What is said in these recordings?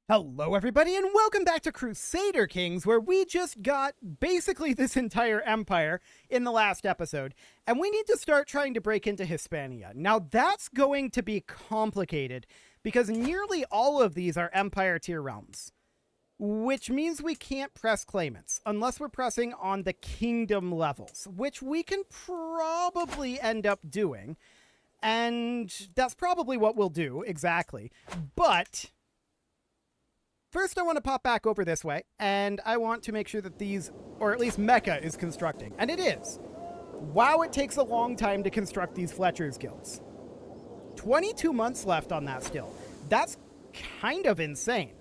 Hello everybody and welcome back to Crusader Kings, where we just got basically this entire empire in the last episode, and we need to start trying to break into Hispania. Now that's going to be complicated, because nearly all of these are empire tier realms, which means we can't press claimants, unless we're pressing on the kingdom levels, which we can probably end up doing, and that's probably what we'll do, exactly, but first, I want to pop back over this way, and I want to make sure that these, or at least Mecca, is constructing. And it is. Wow, it takes a long time to construct these Fletcher's guilds. 22 months left on that still. That's kind of insane.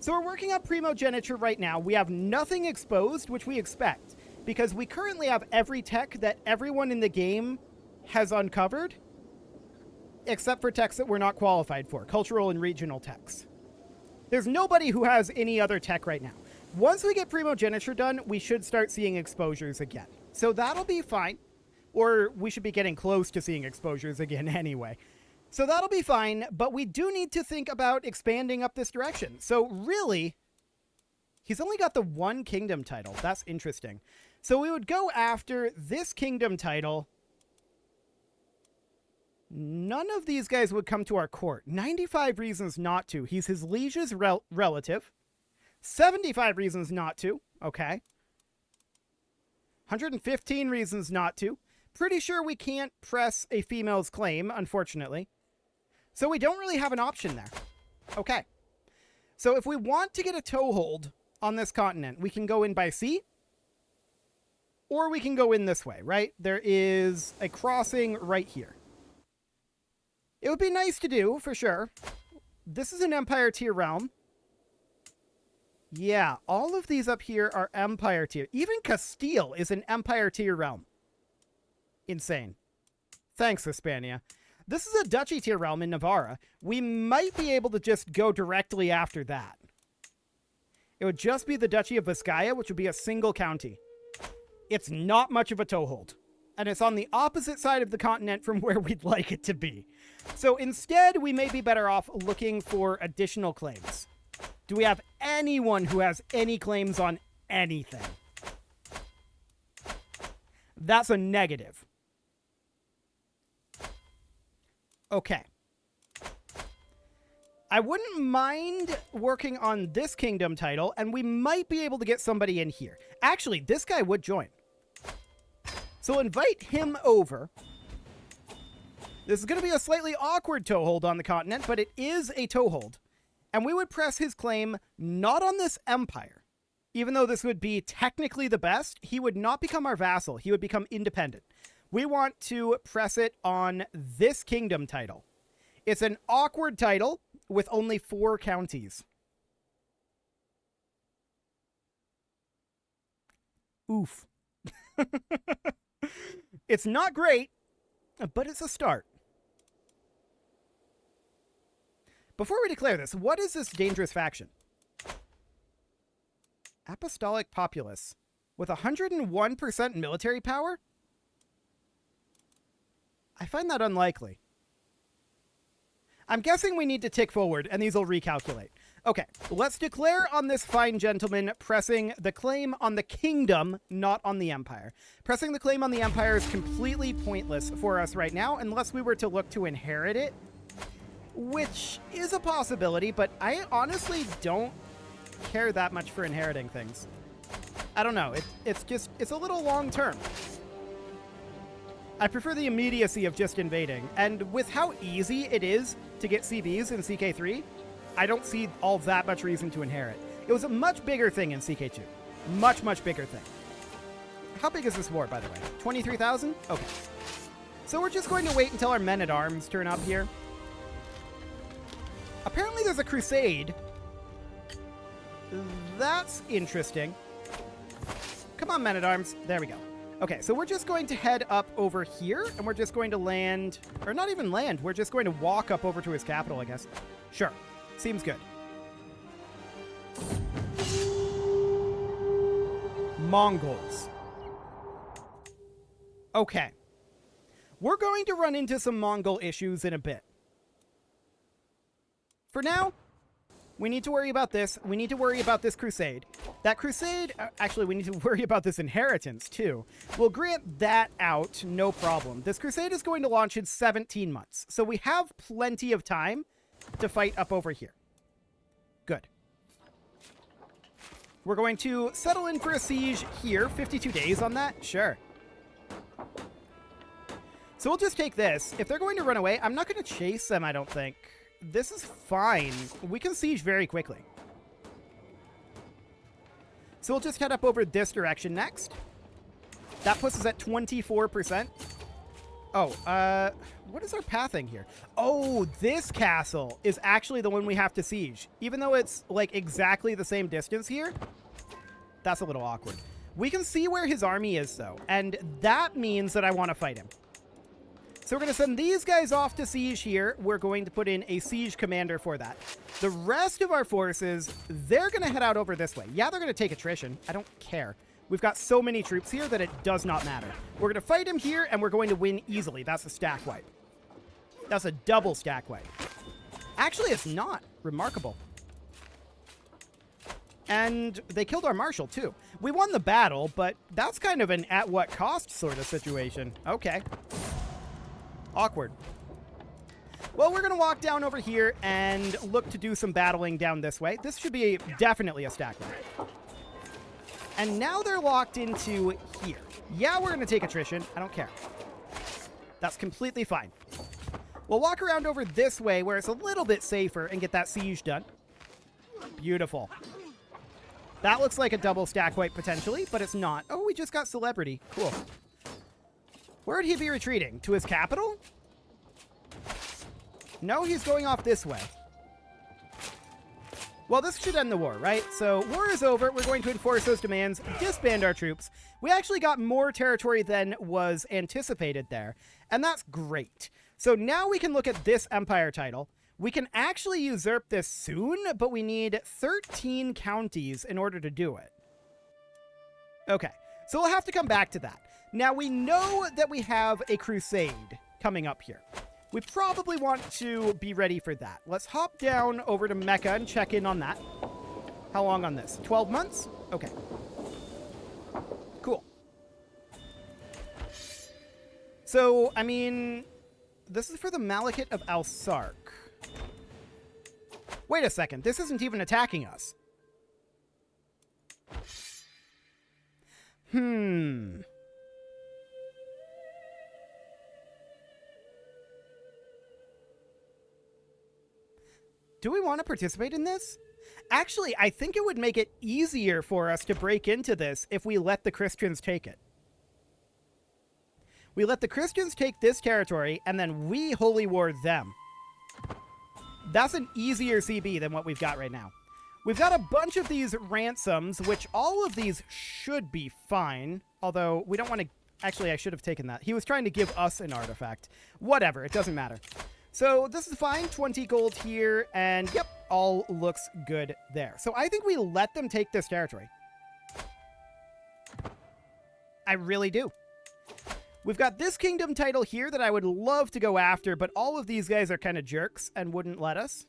So we're working on primogeniture right now. We have nothing exposed, which we expect, because we currently have every tech that everyone in the game has uncovered, except for techs that we're not qualified for, cultural and regional techs. There's nobody who has any other tech right now. Once we get primogeniture done, we should start seeing exposures again. So that'll be fine. Or we should be getting close to seeing exposures again anyway. So that'll be fine, but we do need to think about expanding up this direction. So really, he's only got the one kingdom title. That's interesting. So we would go after this kingdom title. None of these guys would come to our court. 95 reasons not to. He's his liege's relative. 75 reasons not to. Okay. 115 reasons not to. Pretty sure we can't press a female's claim, unfortunately. So we don't really have an option there. Okay. So if we want to get a toehold on this continent, we can go in by sea. Or we can go in this way, right? There is a crossing right here. It would be nice to do, for sure. This is an Empire tier realm. Yeah, all of these up here are Empire tier. Even Castile is an Empire tier realm. Insane. Thanks, Hispania. This is a Duchy tier realm in Navarra. We might be able to just go directly after that. It would just be the Duchy of Vizcaya, which would be a single county. It's not much of a toehold. And it's on the opposite side of the continent from where we'd like it to be. So instead, we may be better off looking for additional claims. Do we have anyone who has any claims on anything? That's a negative. Okay. I wouldn't mind working on this kingdom title, and we might be able to get somebody in here. Actually, this guy would join. So invite him over. This is going to be a slightly awkward toehold on the continent, but it is a toehold. And we would press his claim not on this empire. Even though this would be technically the best, he would not become our vassal. He would become independent. We want to press it on this kingdom title. It's an awkward title with only 4 counties. Oof. It's not great, but it's a start. Before we declare this, what is this dangerous faction? Apostolic Populace with 101% military power? I find that unlikely. I'm guessing we need to tick forward, and these will recalculate. Okay, let's declare on this fine gentleman pressing the claim on the kingdom, not on the empire. Pressing the claim on the empire is completely pointless for us right now, unless we were to look to inherit it, which is a possibility, but I honestly don't care that much for inheriting things. I don't know, it's a little long term. I prefer the immediacy of just invading, and with how easy it is to get CBs in CK3, I don't see all that much reason to inherit. It was a much bigger thing in CK2. Much, much bigger thing. How big is this war, by the way? 23,000? Okay. So we're just going to wait until our men-at-arms turn up here. Apparently there's a crusade. That's interesting. Come on, men-at-arms. There we go. Okay, so we're just going to head up over here, and we're just going to land, or not even land, we're just going to walk up over to his capital, I guess. Sure. Seems good. Mongols. Okay. We're going to run into some Mongol issues in a bit. For now, We need to worry about this. We need to worry about this crusade. That crusade, actually, we need to worry about this inheritance, too. We'll grant that out, no problem. This crusade is going to launch in 17 months, so we have plenty of time to fight up over here. Good. We're going to settle in for a siege here. 52 days on that? Sure. So we'll just take this. If they're going to run away, I'm not going to chase them, I don't think. This is fine. We can siege very quickly. So we'll just head up over this direction next. That puts us at 24%. Oh, what is our pathing here? Oh, this castle is actually the one we have to siege. Even though it's, like, exactly the same distance here, that's a little awkward. We can see where his army is, though, and that means that I want to fight him. So we're going to send these guys off to siege here. We're going to put in a siege commander for that. The rest of our forces, they're going to head out over this way. Yeah, they're going to take attrition. I don't care. We've got so many troops here that it does not matter. We're going to fight him here, and we're going to win easily. That's a stack wipe. That's a double stack wipe. Actually, it's not. Remarkable. And they killed our marshal, too. We won the battle, but that's kind of an at-what-cost sort of situation. Okay. Awkward. Well, we're going to walk down over here and look to do some battling down this way. This should be definitely a stack wipe. And now they're locked into here. Yeah, we're going to take attrition. I don't care. That's completely fine. We'll walk around over this way where it's a little bit safer and get that siege done. Beautiful. That looks like a double stack wipe potentially, but it's not. Oh, we just got celebrity. Cool. Where'd he be retreating? To his capital? No, he's going off this way. Well, this should end the war, right? So, war is over. We're going to enforce those demands, disband our troops. We actually got more territory than was anticipated there, and that's great. So now we can look at this empire title. We can actually usurp this soon, but we need 13 counties in order to do it. Okay, so we'll have to come back to that. Now, we know that we have a crusade coming up here. We probably want to be ready for that. Let's hop down over to Mecca and check in on that. How long on this? 12 months? Okay. Cool. So, I mean, this is for the Malachite of Al-Sark. Wait a second. This isn't even attacking us. Do we want to participate in this? Actually, I think it would make it easier for us to break into this if we let the Christians take it. We let the Christians take this territory, and then we holy war them. That's an easier CB than what we've got right now. We've got a bunch of these ransoms, which all of these should be fine. Although, we don't want to... Actually, I should have taken that. He was trying to give us an artifact. Whatever, it doesn't matter. So this is fine, 20 gold here, and yep, all looks good there. So I think we let them take this territory. I really do. We've got this kingdom title here that I would love to go after, but all of these guys are kind of jerks and wouldn't let us.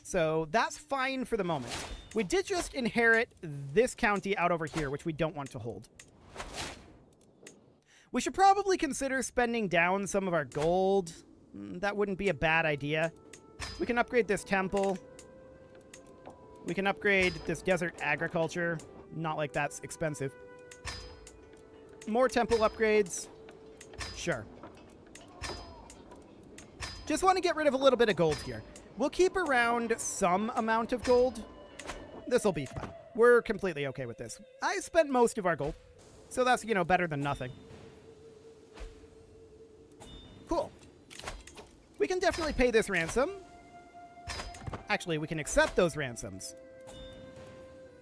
So that's fine for the moment. We did just inherit this county out over here, which we don't want to hold. We should probably consider spending down some of our gold. That wouldn't be a bad idea. We can upgrade this temple. We can upgrade this desert agriculture. Not like that's expensive. More temple upgrades. Sure. Just want to get rid of a little bit of gold here. We'll keep around some amount of gold. This'll be fine. We're completely okay with this. I spent most of our gold. So that's, you know, better than nothing. Cool. We can definitely pay this ransom. Actually, we can accept those ransoms.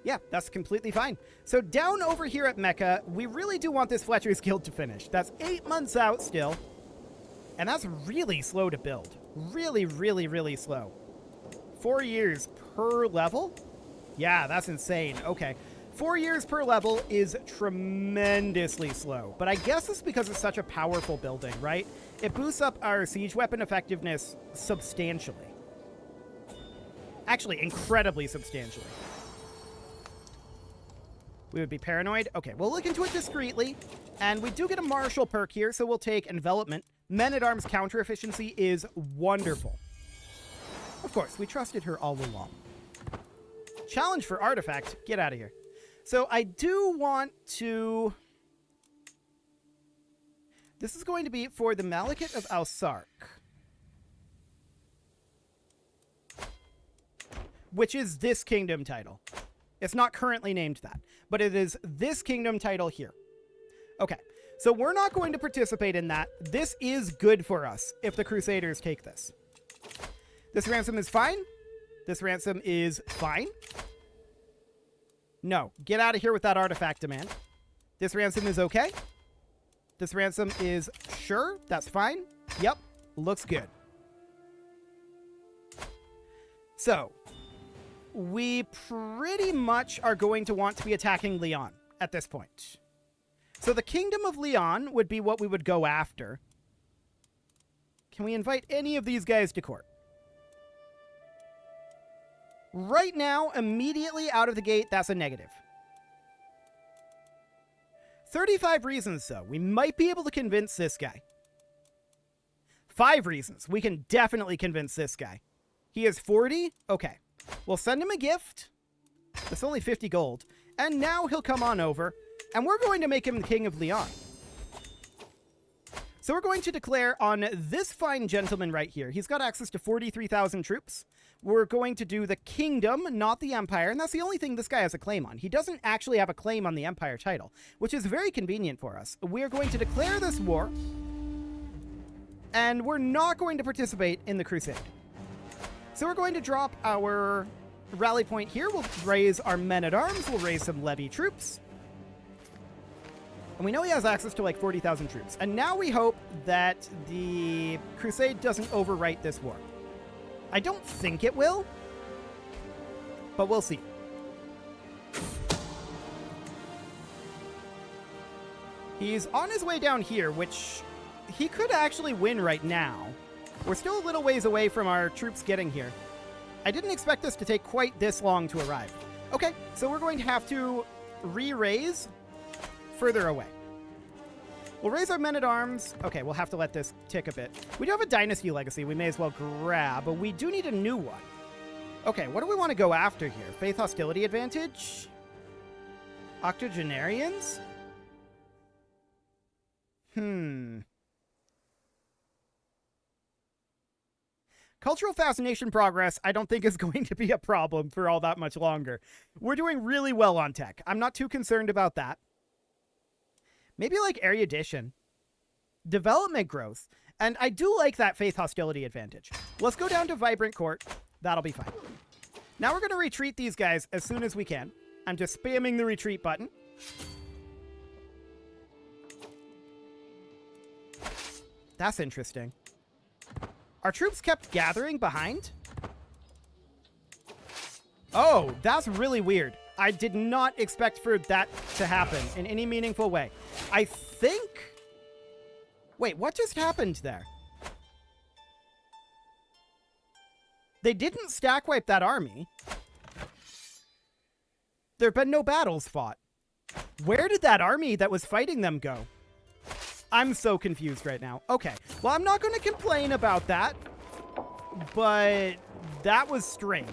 Yeah, that's completely fine. So down over here at Mecca, we really do want this Fletcher's Guild to finish. That's 8 months out still. And that's really slow to build. Really, really, really slow. 4 years per level? Yeah, that's insane. Okay. 4 years per level is tremendously slow. But I guess it's because it's such a powerful building, right? It boosts up our siege weapon effectiveness substantially. Actually, incredibly substantially. We would be paranoid. Okay, we'll look into it discreetly. And we do get a martial perk here, so we'll take envelopment. Men-at-Arms counter efficiency is wonderful. Of course, we trusted her all along. Challenge for artifact. Get out of here. So I do want to... This is going to be for the Malachite of Al-Sark, which is this kingdom title. It's not currently named that, but it is this kingdom title here. Okay, so we're not going to participate in that. This is good for us if the Crusaders take this. This ransom is fine. This ransom is fine. No, get out of here with that artifact demand. This ransom is okay. This ransom is sure. That's fine. Yep, looks good. So, we pretty much are going to want to be attacking Leon at this point. So the Kingdom of Leon would be what we would go after. Can we invite any of these guys to court? Right now, immediately out of the gate, that's a negative. 35 reasons, though. We might be able to convince this guy. 5 reasons. We can definitely convince this guy. He is 40? Okay. We'll send him a gift. That's only 50 gold. And now he'll come on over, and we're going to make him the King of Leon. So we're going to declare on this fine gentleman right here. He's got access to 43,000 troops. We're going to do the kingdom, not the empire, and that's the only thing this guy has a claim on. He doesn't actually have a claim on the empire title, which is very convenient for us. We're going to declare this war, and we're not going to participate in the crusade. So we're going to drop our rally point here. We'll raise our men-at-arms. We'll raise some levy troops. And we know he has access to like 40,000 troops. And now we hope that the crusade doesn't overwrite this war. I don't think it will, but we'll see. He's on his way down here, which he could actually win right now. We're still a little ways away from our troops getting here. I didn't expect this to take quite this long to arrive. Okay, so we're going to have to re-raise further away. We'll raise our men-at-arms. Okay, we'll have to let this tick a bit. We do have a dynasty legacy we may as well grab, but we do need a new one. Okay, what do we want to go after here? Faith hostility advantage? Octogenarians? Cultural fascination progress, I don't think is going to be a problem for all that much longer. We're doing really well on tech. I'm not too concerned about that. Maybe like erudition. Development growth. And I do like that faith hostility advantage. Let's go down to Vibrant Court. That'll be fine. Now we're going to retreat these guys as soon as we can. I'm just spamming the retreat button. That's interesting. Our troops kept gathering behind? Oh, that's really weird. I did not expect for that to happen in any meaningful way. I think... Wait, what just happened there? They didn't stack wipe that army. There have been no battles fought. Where did that army that was fighting them go? I'm so confused right now. Okay, well, I'm not going to complain about that, but that was strange.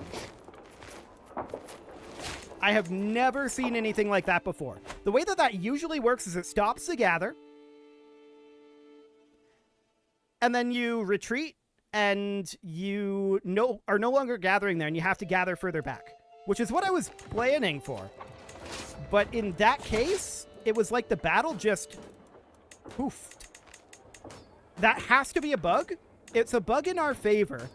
I have never seen anything like that before. The way that that usually works is it stops the gather, and then you retreat, and you are no longer gathering there, and you have to gather further back, which is what I was planning for. But in that case, it was like the battle just poofed. That has to be a bug. It's a bug in our favor,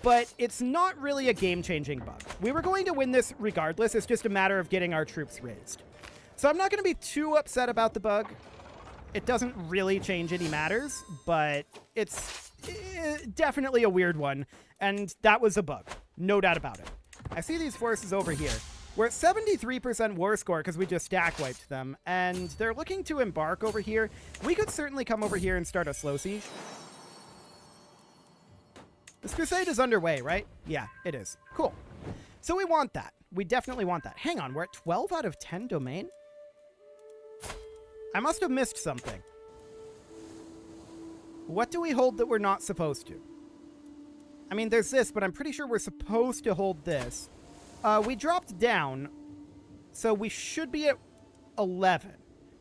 but it's not really a game-changing bug. We were going to win this regardless. It's just a matter of getting our troops raised. So I'm not going to be too upset about the bug. It doesn't really change any matters, but it's definitely a weird one, and that was a bug. No doubt about it. I see these forces over here. We're at 73% war score because we just stack wiped them, and they're looking to embark over here. We could certainly come over here and start a slow siege. This crusade is underway, right? Yeah, it is. Cool. So we want that. We definitely want that. Hang on, we're at 12 out of 10 domain? I must have missed something. What do we hold that we're not supposed to? I mean, there's this, but I'm pretty sure we're supposed to hold this. We dropped down, so we should be at 11.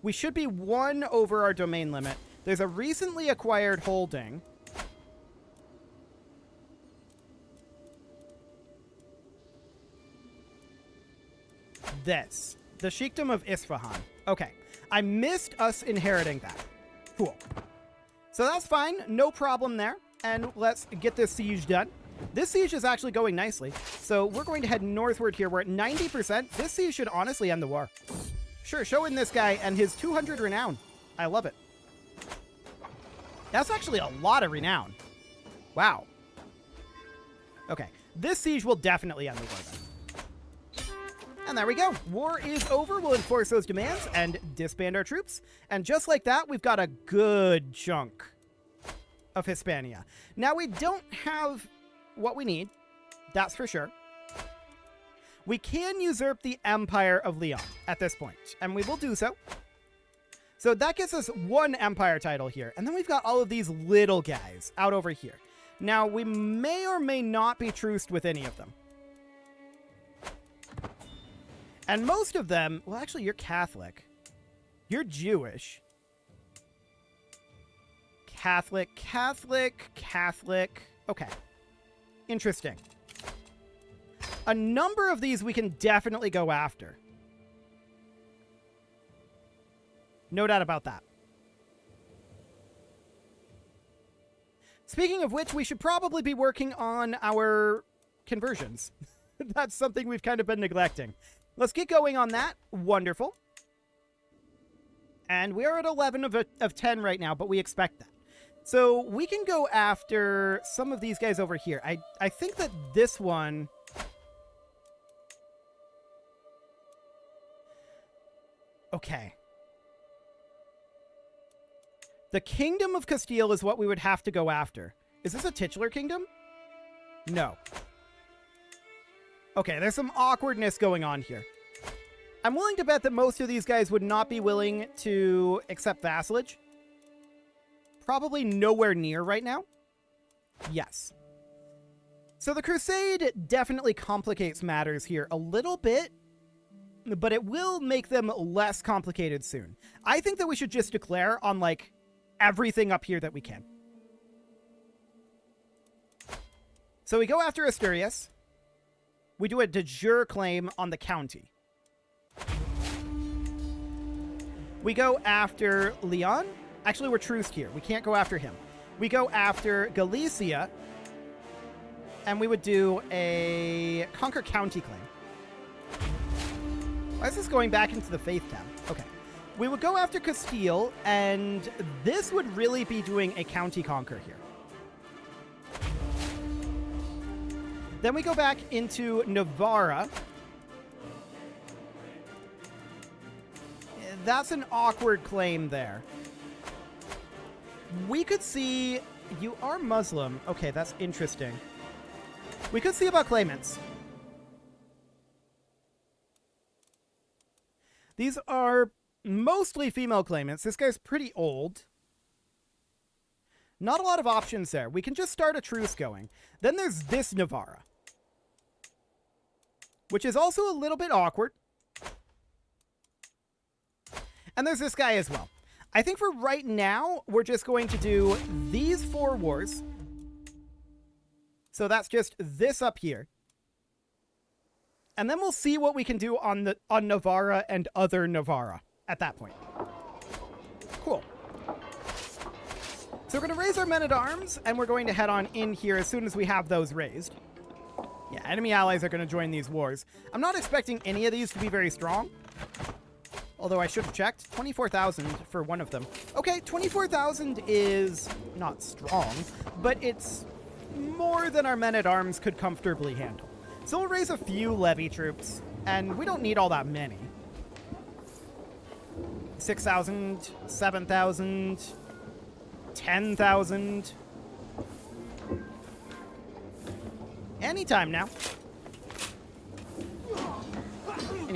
We should be 1 over our domain limit. There's a recently acquired holding. This. The Sheikdom of Isfahan. Okay. I missed us inheriting that. Cool. So that's fine. No problem there. And let's get this siege done. This siege is actually going nicely. So we're going to head northward here. We're at 90%. This siege should honestly end the war. Sure, show in this guy and his 200 renown. I love it. That's actually a lot of renown. Wow. Okay. This siege will definitely end the war then. And there we go. War is over. We'll enforce those demands and disband our troops. And just like that, we've got a good chunk of Hispania. Now, we don't have what we need. That's for sure. We can usurp the Empire of Leon at this point, and we will do so. So that gets us 1 empire title here. And then we've got all of these little guys out over here. Now, we may or may not be truced with any of them. And most of them, well, actually, you're Catholic. You're Jewish. Catholic, Catholic, Catholic. Okay. Interesting. A number of these we can definitely go after. No doubt about that. Speaking of which, we should probably be working on our conversions. That's something we've kind of been neglecting. Let's get going on that. Wonderful. And we are at 11 of 10 right now, but we expect that. So we can go after some of these guys over here. I think that this one... Okay. The Kingdom of Castile is what we would have to go after. Is this a titular kingdom? No. Okay, there's some awkwardness going on here. I'm willing to bet that most of these guys would not be willing to accept vassalage. Probably nowhere near right now. Yes. So the Crusade definitely complicates matters here a little bit, but it will make them less complicated soon. I think that we should just declare on, like, everything up here that we can. So we go after Asturias. We do a de jure claim on the county. We go after Leon. Actually, we're truced here. We can't go after him. We go after Galicia. And we would do a Conquer County claim. Why is this going back into the Faith tab? Okay. We would go after Castile, and this would really be doing a county conquer here. Then we go back into Navarra. That's an awkward claim there. We could see... You are Muslim. Okay, that's interesting. We could see about claimants. These are mostly female claimants. This guy's pretty old. Not a lot of options there. We can just start a truce going. Then there's this Navarra, which is also a little bit awkward. And there's this guy as well. I think for right now, we're just going to do these 4 wars. So that's just this up here. And then we'll see what we can do on Navarra and other Navarra at that point. Cool. So we're going to raise our men-at-arms, and we're going to head on in here as soon as we have those raised. Yeah, enemy allies are going to join these wars. I'm not expecting any of these to be very strong. Although I should have checked. 24,000 for one of them. Okay, 24,000 is not strong, but it's more than our men-at-arms could comfortably handle. So we'll raise a few levy troops, and we don't need all that many. 6,000, 7,000, 10,000. Anytime now.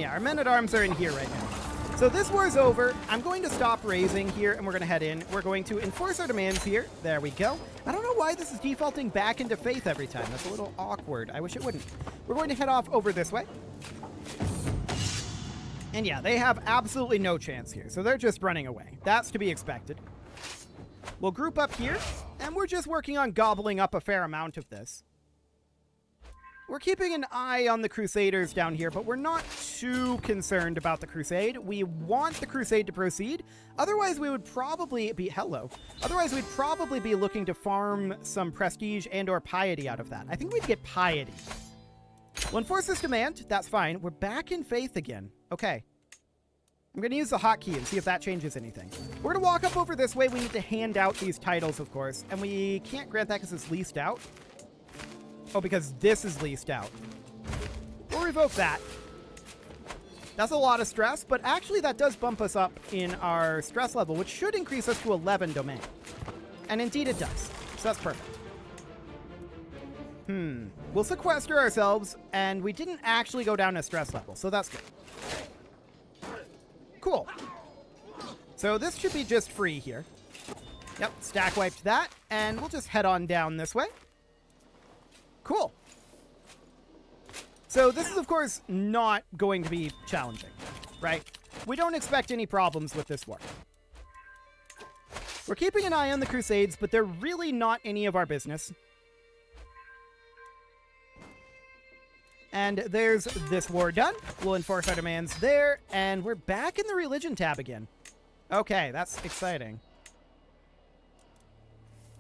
yeah, our men-at-arms are in here right now. So this war is over. I'm going to stop raising here, and we're going to head in. We're going to enforce our demands here. There we go. I don't know why this is defaulting back into faith every time. That's a little awkward. I wish it wouldn't. We're going to head off over this way. And yeah, they have absolutely no chance here, so they're just running away. That's to be expected. We'll group up here, and we're just working on gobbling up a fair amount of this. We're keeping an eye on the Crusaders down here, but we're not too concerned about the Crusade. We want the Crusade to proceed. Otherwise, we would probably be... Hello. Otherwise, we'd probably be looking to farm some prestige and or piety out of that. I think we'd get piety. We'll enforce this demand. That's fine. We're back in faith again. Okay. I'm going to use the hotkey and see if that changes anything. We're going to walk up over this way. We need to hand out these titles, of course. And we can't grant that because it's leased out. Oh, because this is leased out. We'll revoke that. That's a lot of stress, but actually that does bump us up in our stress level, which should increase us to 11 domain. And indeed it does. So that's perfect. We'll sequester ourselves, and we didn't actually go down a stress level, so that's good. Cool. So this should be just free here. Yep, stack wiped that, and we'll just head on down this way. Cool. So this is, of course, not going to be challenging, right? We don't expect any problems with this war. We're keeping an eye on the Crusades, but they're really not any of our business. And there's this war done. We'll enforce our demands there, and we're back in the religion tab again. Okay, that's exciting.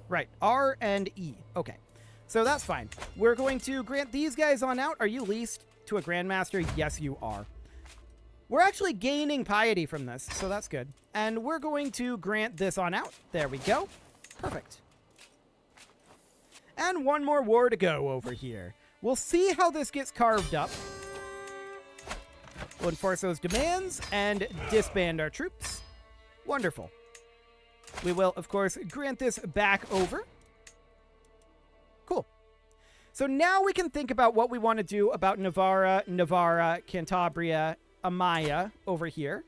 Right, R and E. Okay. So that's fine. We're going to grant these guys on out. Are you leased to a Grandmaster? Yes, you are. We're actually gaining piety from this, so that's good. And we're going to grant this on out. There we go. Perfect. And one more war to go over here. We'll see how this gets carved up. We'll enforce those demands and disband our troops. Wonderful. We will, of course, grant this back over. Cool. So now we can think about what we want to do about Navarra, Cantabria, Amaya over here.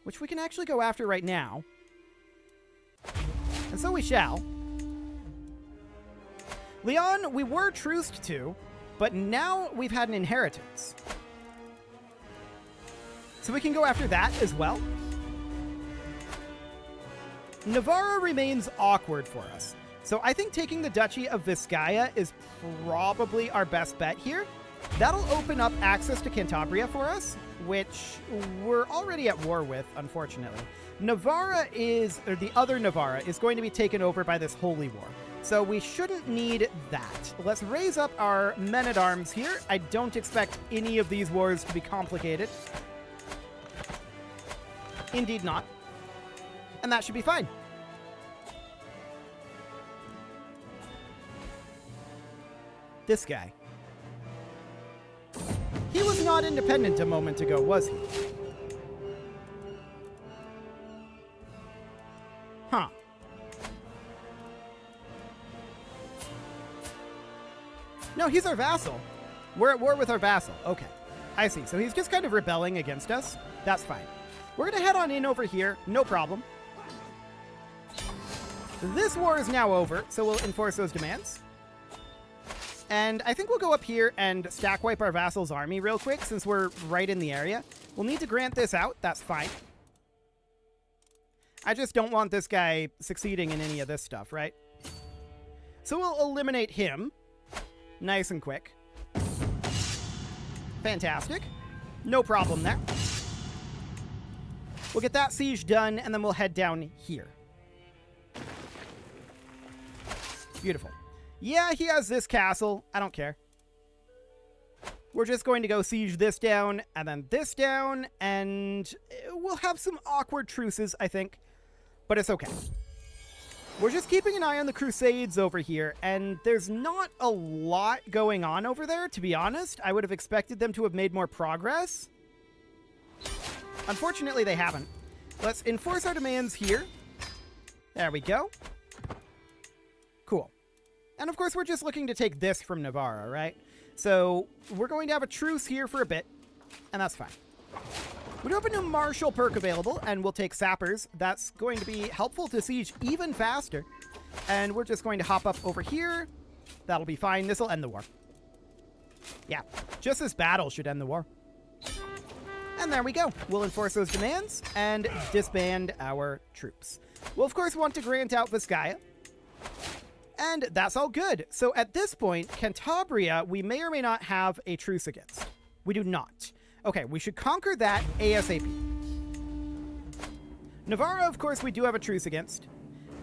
Which we can actually go after right now. And so we shall. Leon, we were truced to, but now we've had an inheritance. So we can go after that as well. Navarra remains awkward for us. So I think taking the Duchy of Vizcaya is probably our best bet here. That'll open up access to Cantabria for us, which we're already at war with, unfortunately. Navarra is, or the other Navarra, is going to be taken over by this holy war. So we shouldn't need that. Let's raise up our men-at-arms here. I don't expect any of these wars to be complicated. Indeed not. And that should be fine. This guy. He was not independent a moment ago, was he? Huh. No, he's our vassal. We're at war with our vassal. Okay. I see. So he's just kind of rebelling against us. That's fine. We're going to head on in over here. No problem. This war is now over, so we'll enforce those demands. And I think we'll go up here and stack wipe our vassal's army real quick since we're right in the area. We'll need to grant this out. That's fine. I just don't want this guy succeeding in any of this stuff, right? So we'll eliminate him. Nice and quick. Fantastic. No problem there. We'll get that siege done, and then we'll head down here. Beautiful. Yeah, he has this castle. I don't care. We're just going to go siege this down, and then this down, and we'll have some awkward truces, I think. But it's okay. We're just keeping an eye on the Crusades over here, and there's not a lot going on over there, to be honest. I would have expected them to have made more progress. Unfortunately, they haven't. Let's enforce our demands here. There we go. Cool. And of course, we're just looking to take this from Navarra, right? So we're going to have a truce here for a bit, and that's fine. We do have a new martial perk available, and we'll take sappers. That's going to be helpful to siege even faster. And we're just going to hop up over here. That'll be fine. This will end the war. Yeah, just this battle should end the war. And there we go. We'll enforce those demands and disband our troops. We'll, of course, want to grant out Vizcaya. And that's all good. So at this point, Cantabria, we may or may not have a truce against. We do not. Okay, we should conquer that ASAP. Navarra, of course, we do have a truce against.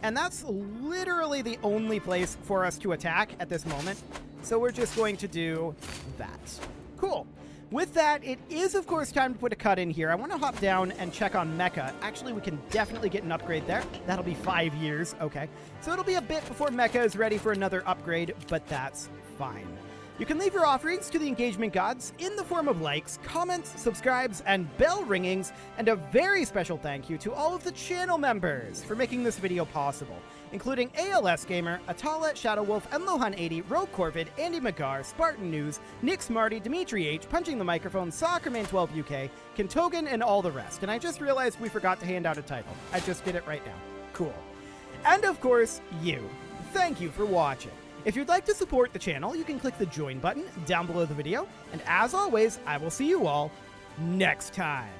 And that's literally the only place for us to attack at this moment. So we're just going to do that. Cool. With that, it is, of course, time to put a cut in here. I want to hop down and check on Mecca. Actually, we can definitely get an upgrade there. That'll be 5 years. Okay. So it'll be a bit before Mecca is ready for another upgrade, but that's fine. You can leave your offerings to the engagement gods in the form of likes, comments, subscribes, and bell ringings, and a very special thank you to all of the channel members for making this video possible, including ALS Gamer, Atala, Shadowwolf, and Lohan80, Rogue Corvid, Andy McGar, Spartan News, Nick Smarty, Dimitri H, Punching the Microphone, Soccerman12 UK, Kentogan, and all the rest. And I just realized we forgot to hand out a title. I just did it right now. Cool. And of course, you. Thank you for watching. If you'd like to support the channel, you can click the join button down below the video. And as always, I will see you all next time.